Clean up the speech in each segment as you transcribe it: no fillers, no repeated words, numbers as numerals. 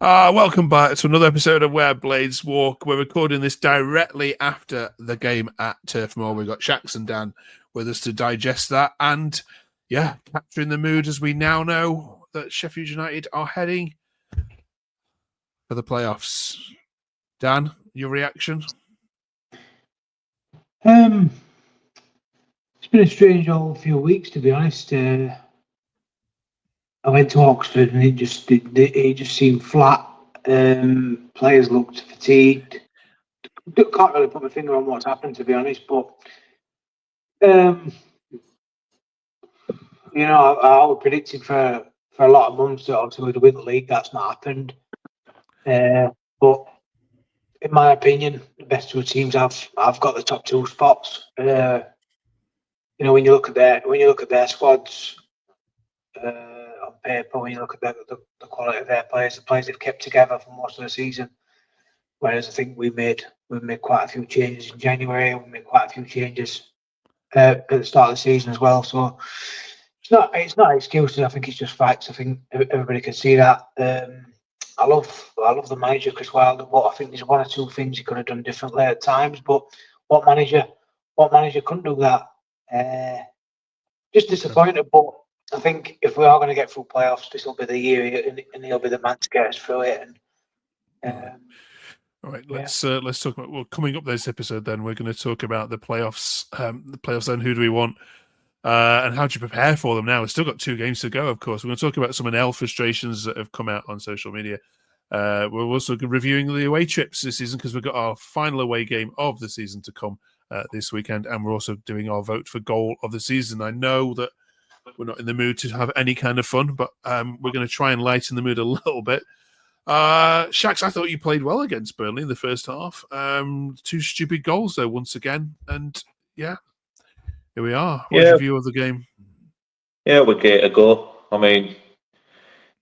Welcome back to another episode of Where Blades Walk. We're recording this directly after the game at Turf Moor. We've got Shax and Dan with us to digest that and, capturing the mood as we now know that Sheffield United are heading for the playoffs. Dan, your reaction? It's been a strange old few weeks, to be honest. I went to Oxford and it just seemed flat. Players looked fatigued. Can't really put my finger on what's happened, to be honest. But I was predicting for a lot of months that obviously we'd win the league. That's not happened. But in my opinion, the best two teams have got the top two spots. When you look at their squads. On paper, when you look at the quality of their players, the players they've kept together for most of the season. Whereas I think we made quite a few changes in January. We made quite a few changes at the start of the season as well. So it's not excuses. I think it's just facts. I think everybody can see that. I love the manager Chris Wilder, but I think there's one or two things he could have done differently at times. But what manager couldn't do that? Just disappointed, but I think if we are going to get through playoffs, this will be the year, and he'll be the man to get us through it. All right, let's talk about. Well, coming up this episode, then we're going to talk about the playoffs. Then who do we want, and how do you prepare for them now? We've still got 2 games to go. Of course, we're going to talk about some Anel frustrations that have come out on social media. We're also reviewing the away trips this season because we've got our final away game of the season to come this weekend, and we're also doing our vote for goal of the season. I know that we're not in the mood to have any kind of fun, but we're going to try and lighten the mood a little bit. Shax, I thought you played well against Burnley in the first half. 2 stupid goals, though, once again. And, here we are. What's your view of the game? Yeah, we gave it a go. I mean,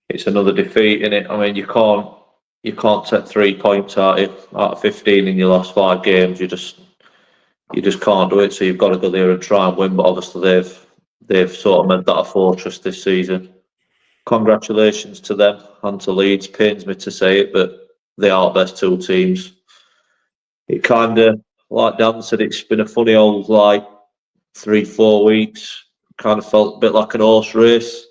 it's another defeat, innit? I mean, you can't take 3 points out of 15 in your last 5 games. You just can't do it. So you've got to go there and try and win. But obviously they've sort of made that a fortress this season. Congratulations to them and to Leeds. Pains me to say it, but they are the best 2 teams. It kind of, like Dan said, it's been a funny old 3-4 weeks. Kind of felt a bit like an horse race.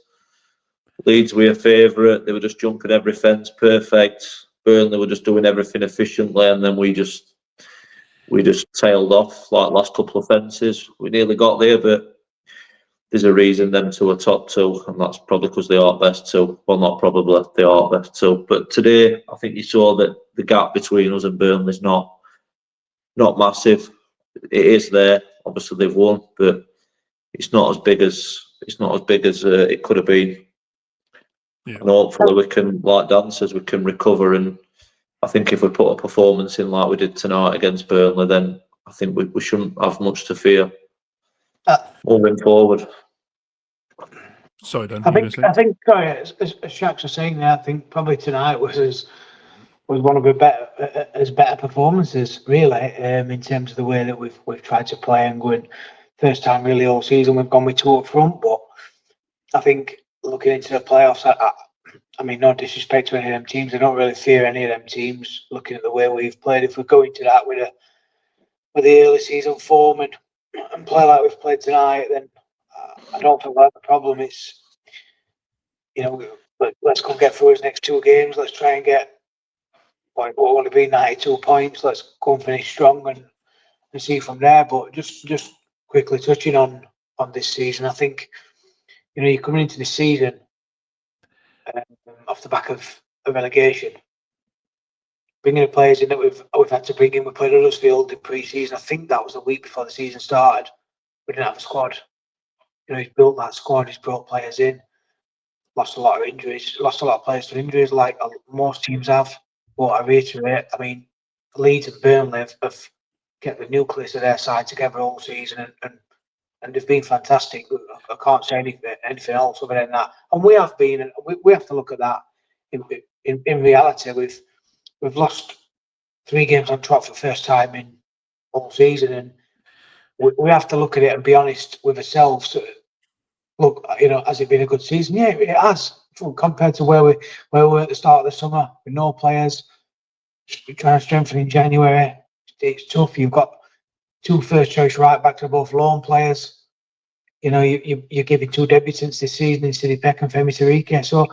Leeds were a favourite. They were just jumping every fence perfect. Burnley were just doing everything efficiently, and then we just tailed off like last couple of fences. We nearly got there, but there's a reason them 2 are top 2, and that's probably because they are best 2. Well, not probably, they are best 2. But today, I think you saw that the gap between us and Burnley is not massive. It is there. Obviously, they've won, but it's not as big as it could have been. Yeah. And hopefully, we can, like Dan says, we can recover. And I think if we put a performance in like we did tonight against Burnley, then I think we shouldn't have much to fear. Moving forward. Sorry, Dan. I think as Shax was saying there, I think probably tonight was one of the better performances, really, in terms of the way that we've tried to play and going. First time really all season we've gone with 2 up front, but I think looking into the playoffs, I mean, no disrespect to any of them teams, I don't really fear any of them teams. Looking at the way we've played, if we go into that with the early season form and play like we've played tonight, then I don't think that's the problem. It's, let's go get through his next 2 games. Let's try and get what will it be, 92 points. Let's go and finish strong and see from there. But just quickly touching on this season, I think you're coming into this season off the back of a relegation, bringing the players in that we've had to bring in. We played Huddersfield in pre-season. I think that was a week before the season started. We didn't have a squad. He's built that squad. He's brought players in. Lost a lot of injuries. Lost a lot of players to injuries, like most teams have. But I reiterate, I mean, Leeds and Burnley have kept the nucleus of their side together all season, and they've been fantastic. I can't say anything else other than that. And we have been, and we have to look at that in reality. We've lost 3 games on trot for the first time in all season, and we have to look at it and be honest with ourselves. Look, has it been a good season? Yeah, it has compared to where we were at the start of the summer with no players, trying to strengthen in January. It's tough. You've got 2 first choice right backs are both loan players. You know, you're giving 2 debutants this season in City Peck and Femi Tarike. So,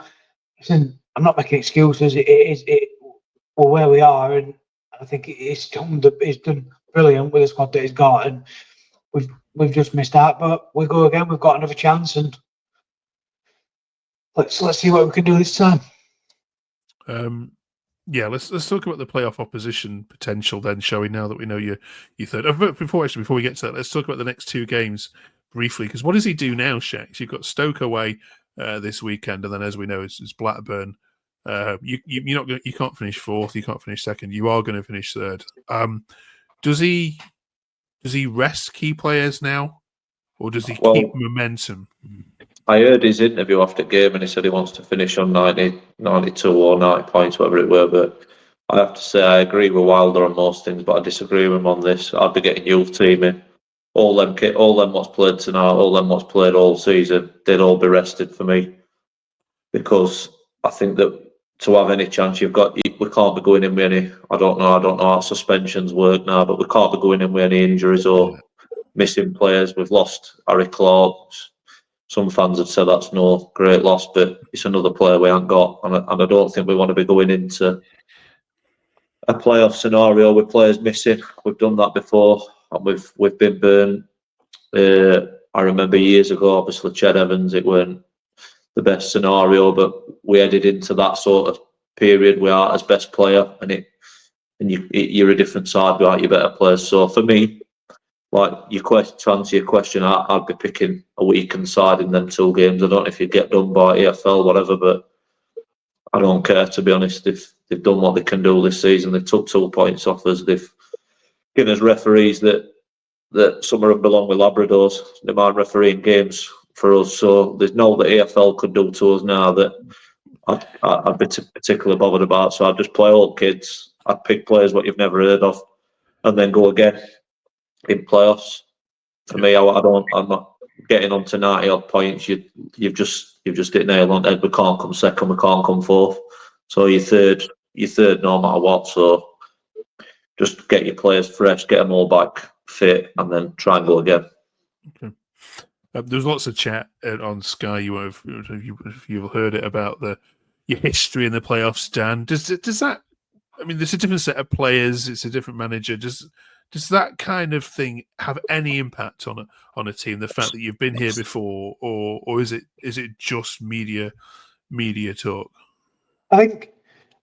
listen, I'm not making excuses. We're where we are, and I think it's done brilliant with the squad that he's got, and we've just missed out. But we go again. We've got another chance, and let's see what we can do this time. Yeah, let's talk about the playoff opposition potential then, shall we? Now that we know you third. But before we get to that, let's talk about the next 2 games briefly. Because what does he do now, Shax? You've got Stoke away this weekend, and then as we know, it's Blackburn. You can't finish 4th, you can't finish 2nd. You are going to finish 3rd. Does he rest key players now, or does he keep momentum? I heard his interview after game and he said he wants to finish on 90, 92 or 90 points, whatever it were. But I have to say I agree with Wilder on most things, but I disagree with him on this. I'd be getting youth team in. All them what's played tonight, all them what's played all season, they'd all be rested for me. Because I think that to have any chance we can't be going in with any, I don't know how suspensions work now, but we can't be going in with any injuries or missing players. We've lost Harry Clark. Some fans have said that's no great loss, but it's another player we haven't got, and I don't think we want to be going into a playoff scenario with players missing. We've done that before, and we've been burnt. I remember years ago, obviously Ched Evans, it weren't the best scenario, but we headed into that sort of period we are as best player, and you're a different side without your better players. So for me, like to answer your question, I'd be picking a weakened side in them 2 games. I don't know if you get done by EFL, whatever, but I don't care, to be honest. If they've done what they can do this season, they took 2 points off us. They've given us referees that some of them belong with Labradors. They mind refereeing games for us. So there's no that EFL could do to us now that I'd be particularly bothered about. So I'd just play old kids. I'd pick players what you've never heard of, and then go again in playoffs. For me, I'm not getting on to 90 odd points. You've just hit a nail on the head. We can't come 2nd, we can't come 4th. So you're third no matter what. So just get your players fresh, get them all back fit, and then try and go again. Okay. There's lots of chat on Sky. You've heard it about your history in the playoffs, Dan. Does that? I mean, there's a different set of players. It's a different manager. Does that kind of thing have any impact on a team? The fact that you've been here before, or is it just media talk? I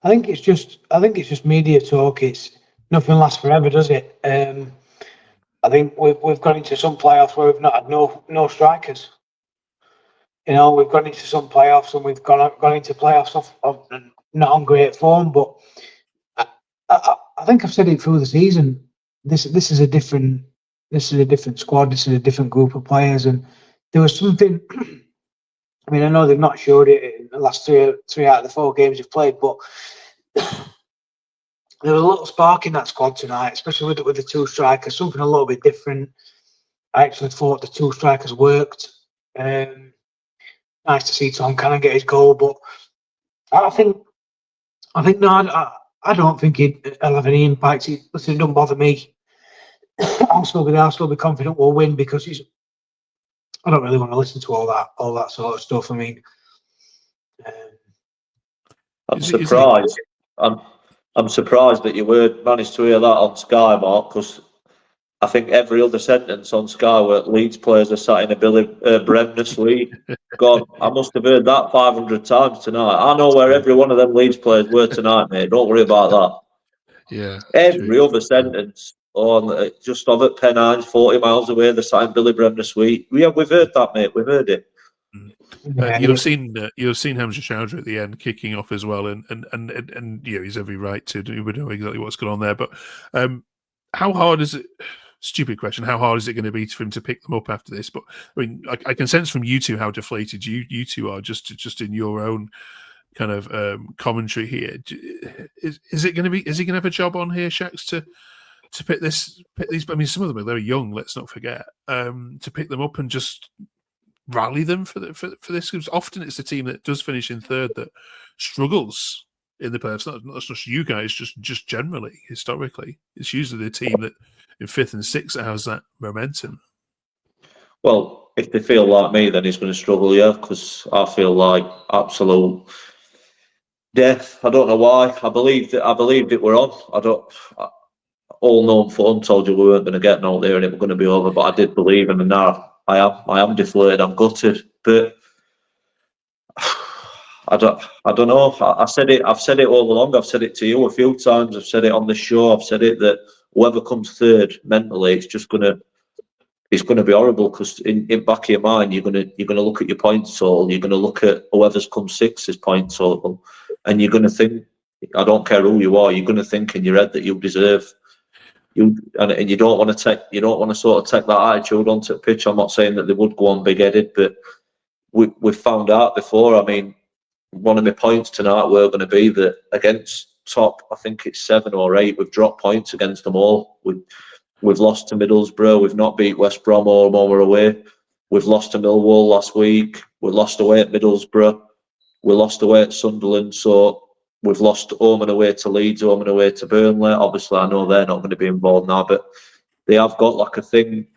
think it's just media talk. It's nothing lasts forever, does it? I think we've gone into some playoffs where we've not had no strikers. You know, we've gone into some playoffs and we've gone into playoffs of not on great form. But I think I've said it through the season. This is a different squad. This is a different group of players, and there was something. I mean, I know they've not showed it in the last 3 out of the 4 games they've played, but there was a little spark in that squad tonight, especially with the 2 strikers. Something a little bit different. I actually thought the 2 strikers worked. Nice to see Tom Cannon get his goal, but I think no. I don't think it'll have any impact. It doesn't bother me. I'll still be there. I'll still be confident we'll win because I don't really want to listen to all that sort of stuff. I mean, I'm surprised. I'm surprised that you managed to hear that on Sky, Mark, because I think every other sentence on Sky where Leeds players are sat in a Billy Bremner suite. God, I must have heard that 500 times tonight. I know where every one of them Leeds players were tonight, mate. Don't worry about that. Yeah. Every other sentence on just off at Pennines, 40 miles away, the same Billy Bremner suite. Yeah, we've heard that, mate. We've heard it. You'll have seen Hamza Chowdhury at the end kicking off as well, and yeah, he's every right to do. We know exactly what's going on there, but how hard is it? Stupid question. How hard is it going to be for him to pick them up after this? But I mean, I can sense from you two how deflated you two are just in your own kind of commentary here. Is it going to be? Is he going to have a job on here, Shax, to pick these? I mean, some of them are very young. Let's not forget to pick them up and just rally them for this? Because often it's the team that does finish in third that struggles in the playoffs. Not just you guys, just generally, historically. It's usually the team that in fifth and sixth that has that momentum. Well, if they feel like me, then he's going to struggle, yeah, because I feel like absolute death. I don't know why. I believed it were on. All known fun told you we weren't going to get out there and it was going to be over, but I did believe him, and now I am deflated. I'm gutted, but I don't know. I said it. I've said it all along. I've said it to you a few times. I've said it on this show. I've said it that whoever comes third mentally, it's going to be horrible, because in back of your mind you're going to look at your points total. You're going to look at whoever's come sixth's points total, and you're going to think, I don't care who you are, you're going to think in your head that you deserve. And you don't want to sort of take that attitude onto the pitch. I'm not saying that they would go on big-headed, but we've found out before. I mean, one of my points tonight were going to be that against top, I think it's 7 or 8, we've dropped points against them all. We've lost to Middlesbrough. We've not beat West Brom or when we're away. We've lost to Millwall last week. We lost away at Middlesbrough. We lost away at Sunderland. So we've lost home and away to Leeds, home and away to Burnley. Obviously, I know they're not going to be involved now, but they have got like a thing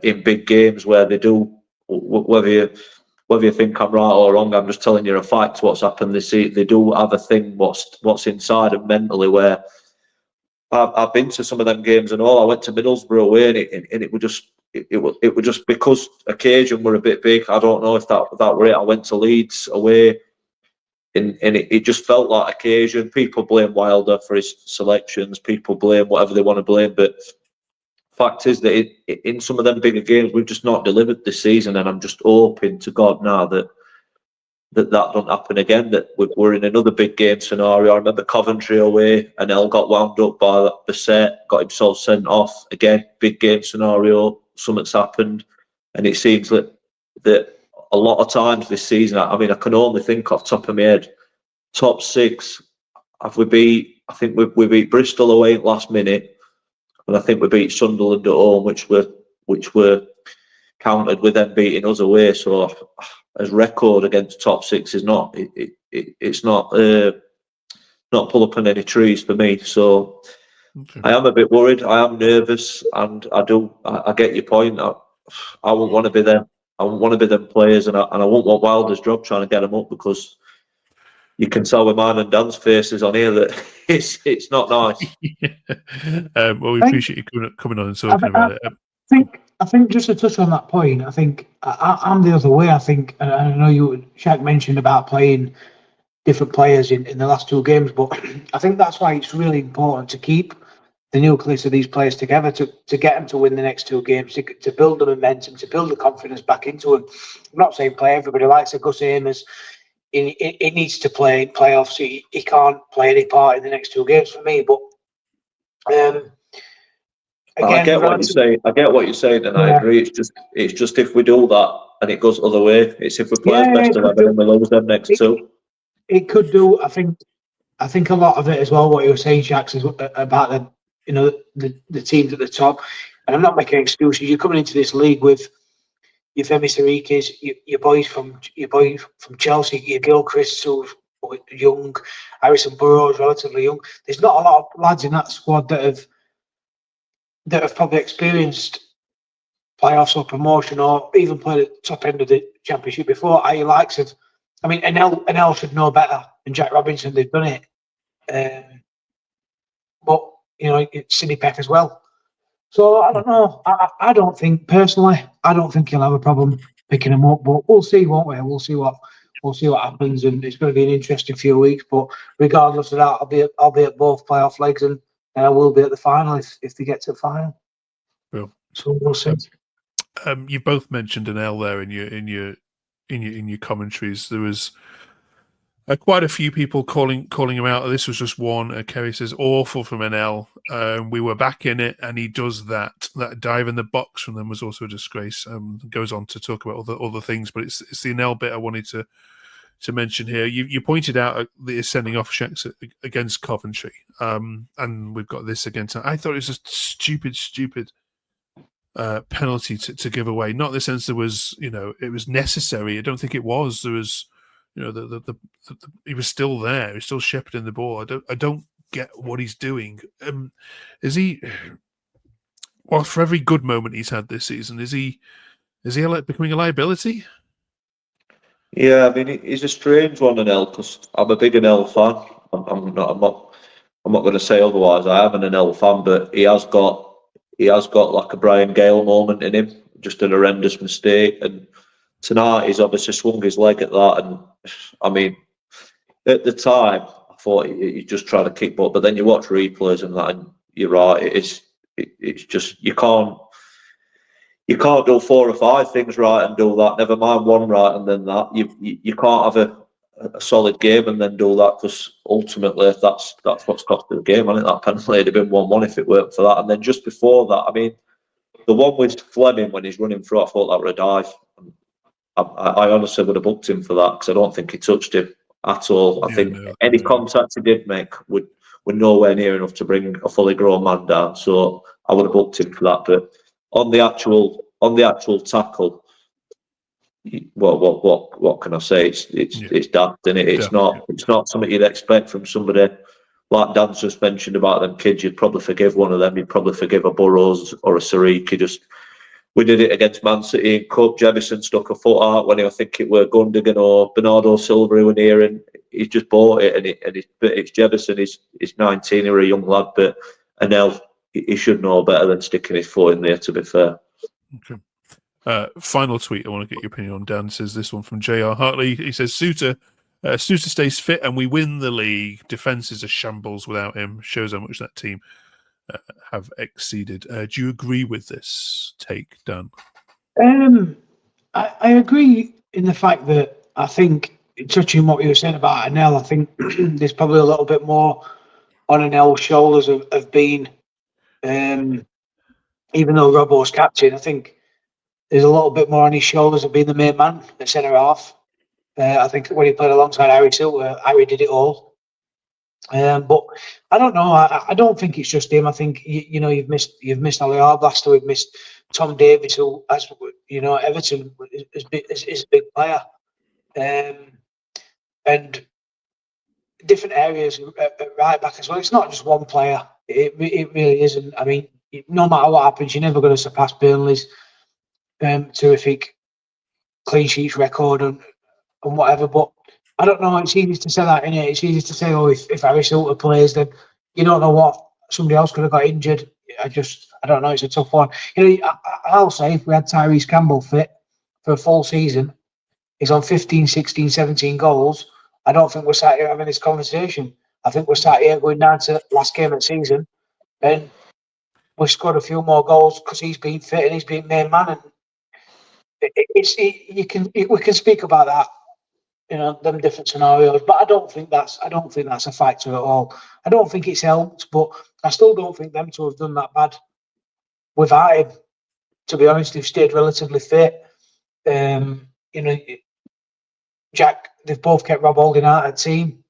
in big games where they do. Whether you think I'm right or wrong, I'm just telling you a fact. What's happened this season? They do have a thing. What's inside them mentally, where I've been to some of them games and all. I went to Middlesbrough away, and it was just because occasion were a bit big. I don't know if that were it. I went to Leeds away, and it just felt like occasion. People blame Wilder for his selections. People blame whatever they want to blame, but fact is that in some of them bigger games, we've just not delivered this season, and I'm just hoping to God now that don't happen again, that we're in another big game scenario. I remember Coventry away, Anel got wound up by the set, got himself sent off. Again, big game scenario, something's happened, and it seems that a lot of times this season, I mean, I can only think off the top of my head, top 6, I think we beat Bristol away at last minute, and I think we beat Sunderland at home, which were countered with them beating us away. So as record against top 6 is not it's not pull up on any trees for me. So okay. I am a bit worried. I am nervous, and I get your point. I wouldn't want to be them. I wouldn't want to be them players, and I wouldn't want Wilder's job trying to get them up, because you can tell with mine and Dan's faces on here that it's not nice. Yeah. Well, we appreciate you coming on and talking about it. I think just to touch on that point, I think I'm the other way. I think, and I know Shaq mentioned about playing different players in the last 2 games, but I think that's why it's really important to keep the nucleus of these players together, to get them to win the next 2 games, to build the momentum, to build the confidence back into them. I'm not saying play everybody likes a Gus Amers. He needs to play in playoffs. He can't play any part in the next 2 games for me, but again, I get what you're saying, and I agree. It's just if we do that and it goes the other way, it's if we play as best 11 and we lose them next 2. It could do. I think a lot of it as well. What you were saying, Shax, is about the teams at the top. And I'm not making excuses. You're coming into this league with your Femi Sarikis, your boys from Chelsea, your Gilchrist, who's young, Harrison Burrows, relatively young. There's not a lot of lads in that squad that have probably experienced playoffs or promotion, or even played at the top end of the championship before. Are your likes of, I mean, Anel should know better than Jack Robinson. They've done it, but it's Sidney Peck as well. So I don't know. I don't think personally. I don't think he'll have a problem picking him up, but we'll see, won't we? We'll see what happens, and it's going to be an interesting few weeks. But regardless of that, I'll be at both playoff legs, and I will be at the final if they get to the final. Well, so we'll see. You both mentioned Anel there in your commentaries. There was quite a few people calling him out. This was just one. Kerry says, awful from Anel. We were back in it, and he does that dive in the box from them was also a disgrace. Goes on to talk about other things, but it's the Anel bit I wanted to mention here. You pointed out the sending off Shaqs against Coventry, and we've got this again tonight. I thought it was just stupid penalty to give away. Not in the sense there was, it was necessary. I don't think it was. There was, he was still there. He's still shepherding the ball. I don't get what he's doing. Is he? Well, for every good moment he's had this season, is he becoming a liability? Yeah, I mean, he's a strange one, Anel, because I'm a big Anel fan. I'm not going to say otherwise. I am an Anel fan, but he has got like a Brian Gale moment in him, just an horrendous mistake. And tonight he's obviously swung his leg at that. And I mean, at the time, I thought he's just trying to kick butt, but then you watch replays and that, and you're right. It's just you can't do 4 or 5 things right and do that. Never mind one right and then that. You can't have a solid game and then do that, because ultimately that's what's cost the game. I think that penalty would have been 1-1 if it weren't for that. And then just before that, I mean, the one with Fleming when he's running through, I thought that were a dive. I honestly would have booked him for that, because I don't think he touched him at all. I think any contact he did make were nowhere near enough to bring a fully grown man down. So I would have booked him for that. But on the actual tackle, what can I say? It's daft, isn't it? It's not something you'd expect from somebody like Dan's just mentioned about them kids. You'd probably forgive one of them. You'd probably forgive a Burrows or a Sariki. We did it against Man City in Cup. Jefferson stuck a foot out when I think it were Gundogan or Bernardo Silva who were near, and he's just bought it. And it's Jefferson. He's 19. He's a young lad, but Anel, he should know better than sticking his foot in there, to be fair. Okay. Final tweet I want to get your opinion on, Dan, says this one from JR Hartley. He says, Suter stays fit and we win the league. Defence is a shambles without him. Shows how much that team have exceeded. Do you agree with this take, Dan? I agree in the fact that I think, touching what you were saying about Anel, I think there's probably a little bit more on Anel's shoulders of being, even though Robbo's captain, I think there's a little bit more on his shoulders of being the main man at centre half. I think when he played alongside Harry Silver, Harry did it all. But I don't know. I don't think it's just him. I think you've missed Ali Arblaster, we've missed Tom Davies, who, as you know, Everton is a big player, and different areas at right back as well. It's not just one player. It really isn't. I mean, no matter what happens, you're never going to surpass Burnley's terrific clean sheets record and whatever. But I don't know. It's easy to say that, isn't it? It's easy to say, oh, if Harry Silver plays, then you don't know what somebody else could have got injured. I don't know. It's a tough one. I'll say if we had Tyrese Campbell fit for a full season, he's on 15, 16, 17 goals. I don't think we're sat here having this conversation. I think we're sat here going down to last game of the season, and we've scored a few more goals because he's been fit and he's been main man. And we can speak about that, them different scenarios, but I don't think that's a factor at all. I don't think it's helped, but I still don't think them two have done that bad without him. To be honest, they've stayed relatively fit. Jack, they've both kept Rob Holding out of the team.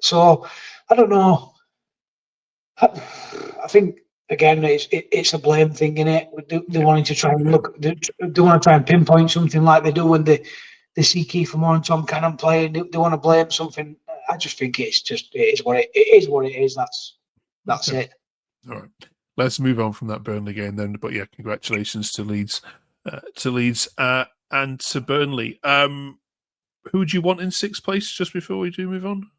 So I don't know. I think again, it's a blame thing, innit? They're wanting to try and they want to try and pinpoint something like they do when they see Kiefer Moore and Tom Cannon playing. They want to blame something. I just think it is what it is. That's okay. it. All right, let's move on from that Burnley game then. But yeah, congratulations to Leeds, and to Burnley. Who would you want in 6th place? Just before we do move on,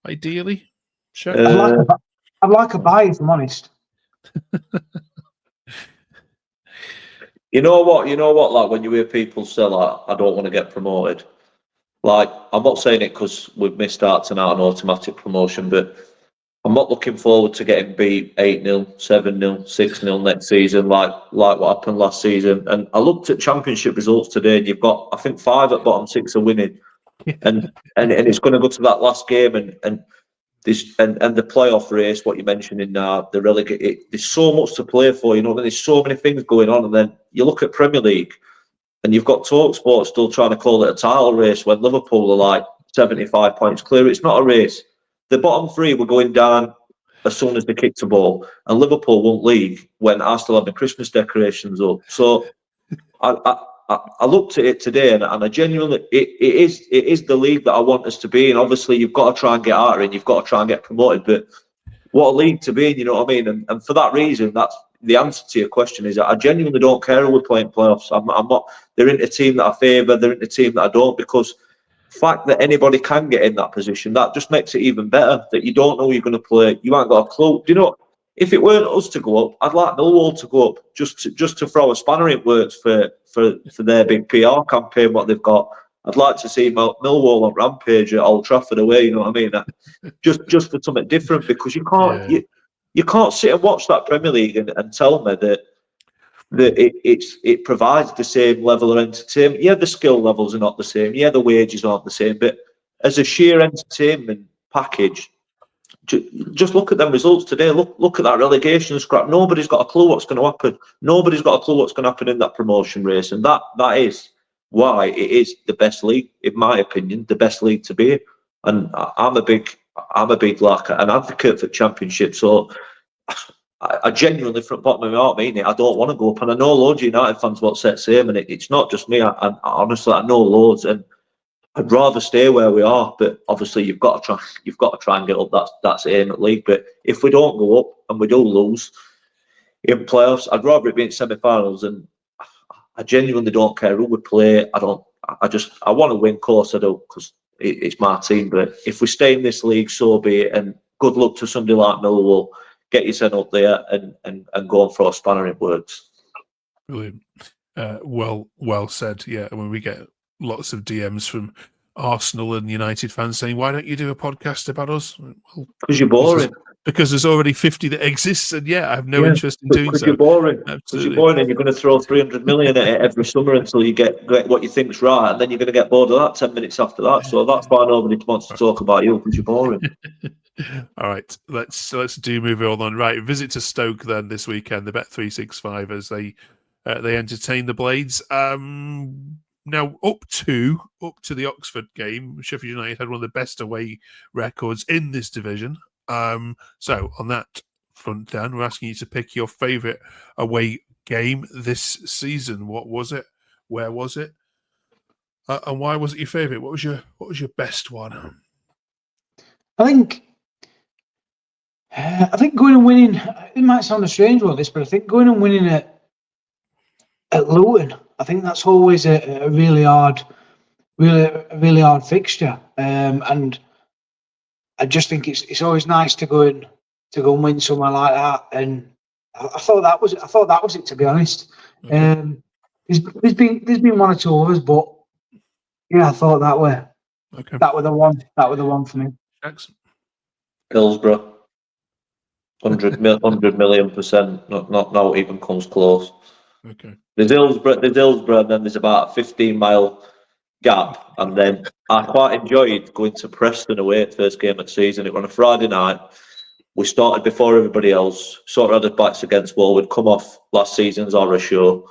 ideally, sure. I'd like a buy, if I'm honest. You know what? Like when you hear people say, like, I don't want to get promoted. Like, I'm not saying it because we've missed out on an automatic promotion, but I'm not looking forward to getting beat 8-0, 7-0, 6-0 next season, like what happened last season. And I looked at Championship results today, and you've got, I think, 5 at bottom 6 are winning, and it's going to go to that last game, and the playoff race, what you're mentioning now, the relegate. There's so much to play for, there's so many things going on, and then you look at Premier League, and you've got TalkSport still trying to call it a title race when Liverpool are like 75 points clear. It's not a race. The bottom 3 were going down as soon as they kicked the ball, and Liverpool won't league when I still have my Christmas decorations up. So I looked at it today, and I genuinely, it is the league that I want us to be in. Obviously, you've got to try and get out of it, and you've got to try and get promoted, but what a league to be in, you know what I mean? And for that reason, that's the answer to your question, is that I genuinely don't care who we're playing playoffs. I'm not, they're in a team that I favour, they're in a team that I don't, because the fact that anybody can get in that position, that just makes it even better, that you don't know who you're going to play. You ain't got a clue. Do you know, if it weren't us to go up, I'd like Millwall to go up just to throw a spanner in works for their big PR campaign, what they've got. I'd like to see Millwall on rampage at Old Trafford away. You know what I mean? Just for something different, because you can't you can't sit and watch that Premier League and tell me that it provides the same level of entertainment. Yeah, the skill levels are not the same. Yeah, the wages aren't the same. But as a sheer entertainment package, just look at them results today. Look at that relegation scrap. Nobody's got a clue what's going to happen. Nobody's got a clue what's going to happen in that promotion race, and that is why it is the best league, in my opinion, the best league to be in. And I'm a big like an advocate for Championship. So I genuinely, from the bottom of my heart, mean it. I don't want to go up, and I know loads of United fans will say the same. And it's not just me. I honestly, I know loads, and I'd rather stay where we are. But obviously, you've got to try and get up. That's the aim at league. But if we don't go up and we do lose in playoffs, I'd rather it be in semi-finals. And I genuinely don't care who we play. I want to win, of course I do, because it's my team. But if we stay in this league, so be it. And good luck to somebody like Millwall. Get your son up there and go and throw a spanner in works. Brilliant. Well said. Yeah, when we get lots of DMs from Arsenal and United fans saying, "Why don't you do a podcast about us?" Well, because you're boring. Because there's already 50 that exists, and I have no interest in doing so. Because you're boring. Absolutely. Because you're boring, and you're going to throw 300 million at it every summer until you get what you think's right, and then you're going to get bored of that 10 minutes after that. So that's why nobody wants to talk about you, because you're boring. All right, let's do move on. Right, visit to Stoke then this weekend. The Bet365 as they entertain the Blades. Now up to the Oxford game, Sheffield United had one of the best away records in this division. So on that front, Dan, we're asking you to pick your favourite away game this season. What was it? Where was it? And why was it your favourite? What was your best one? I think going and winning. It might sound a strange one, this, but I think going and winning at Luton. I think that's always a really hard fixture, and I just think it's always nice to go and win somewhere like that. And I thought that was it, to be honest. Okay. There's been one or two others, but I thought that were okay. That were the one. That were the one for me. Excellent. Hillsborough, 100 million%. Not even comes close. Okay. There's Hillsborough, and then there's about a 15-mile gap, and then I quite enjoyed going to Preston away at first game of the season. It was on a Friday night. We started before everybody else, sort of had our backs against wall. We'd come off last season's horror show,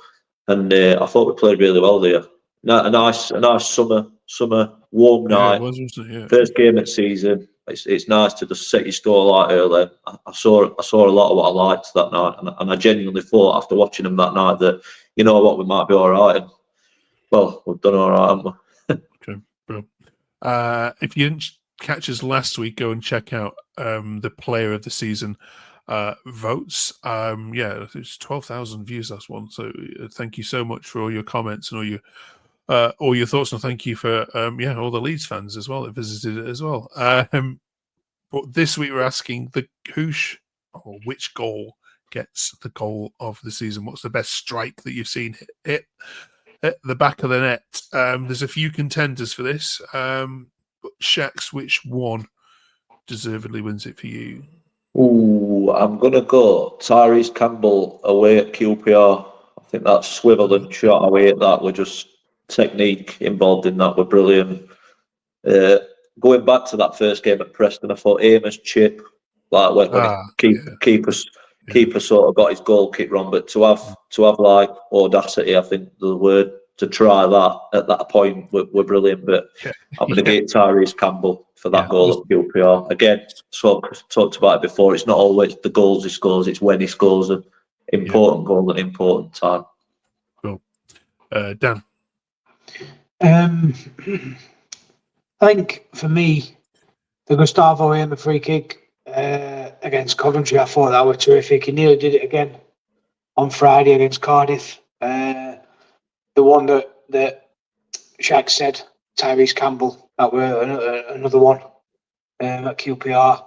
and I thought we played really well there. A nice summer warm night. It was, wasn't it? Yeah. First game of the season. It's nice to just set your stall light early. I saw a lot of what I liked that night, and I genuinely thought after watching them that night that, you know what, we might be all right. And, well, we've done all right, haven't we? Okay, bro. If you didn't catch us last week, go and check out the Player of the Season votes. It's 12,000 views last one. So thank you so much for all your comments and all your thoughts, and thank you for all the Leeds fans as well that visited it as well. But this week we're asking which goal gets the goal of the season. What's the best strike that you've seen hit the back of the net? There's a few contenders for this. But Shax, which one deservedly wins it for you? Ooh, I'm gonna go Tyrese Campbell away at QPR. I think that swivel and shot away at that were just technique involved in that were brilliant. Going back to that first game at Preston, I thought Amos chip, like when keeper sort of got his goal kick wrong, but to have like audacity, I think the word to try that at that point were brilliant. But I'm going to get Tyrese Campbell for that goal at QPR. Again, talked about it before. It's not always the goals he scores; it's when he scores an important goal at an important time. Cool. Dan. I think for me, the Gustavo Amer free kick against Coventry, I thought that was terrific. He nearly did it again on Friday against Cardiff. The one that Shaq said, Tyrese Campbell, that were another one at QPR.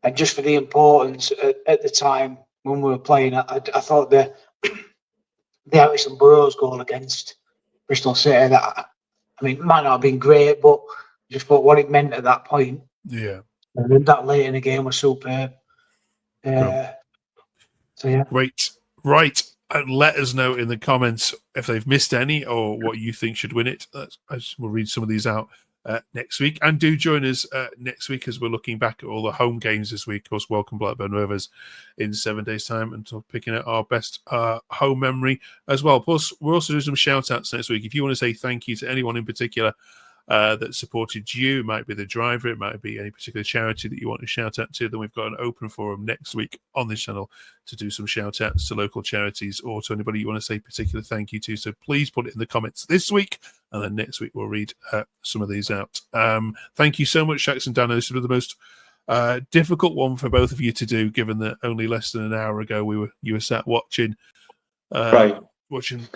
And just for the importance at the time when we were playing, I thought the Alisson Burrows goal against Bristol City, that, I mean, it might not have been great, but just thought what it meant at that point. Yeah. And that late in the game was superb. Cool. So, yeah. Great. Right. And let us know in the comments if they've missed any or what you think should win it. We'll read some of these out next week. And do join us next week as we're looking back at all the home games this week. Of course, welcome Blackburn Rovers in 7 days' time and picking out our best home memory as well. Plus, we'll also do some shout-outs next week. If you want to say thank you to anyone in particular that supported you, it might be the driver, it might be any particular charity that you want to shout out to, then we've got an open forum next week on this channel to do some shout outs to local charities or to anybody you want to say particular thank you to. So please put it in the comments this week, and then next week we'll read some of these out. Thank you so much, Shax and Dano. This was the most difficult one for both of you to do, given that only less than an hour ago you were sat watching watching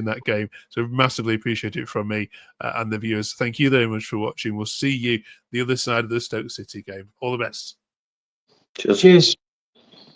that game. So massively appreciate it from me and the viewers. Thank you very much for watching. We'll see you the other side of the Stoke City game. All the best. Cheers. Cheers.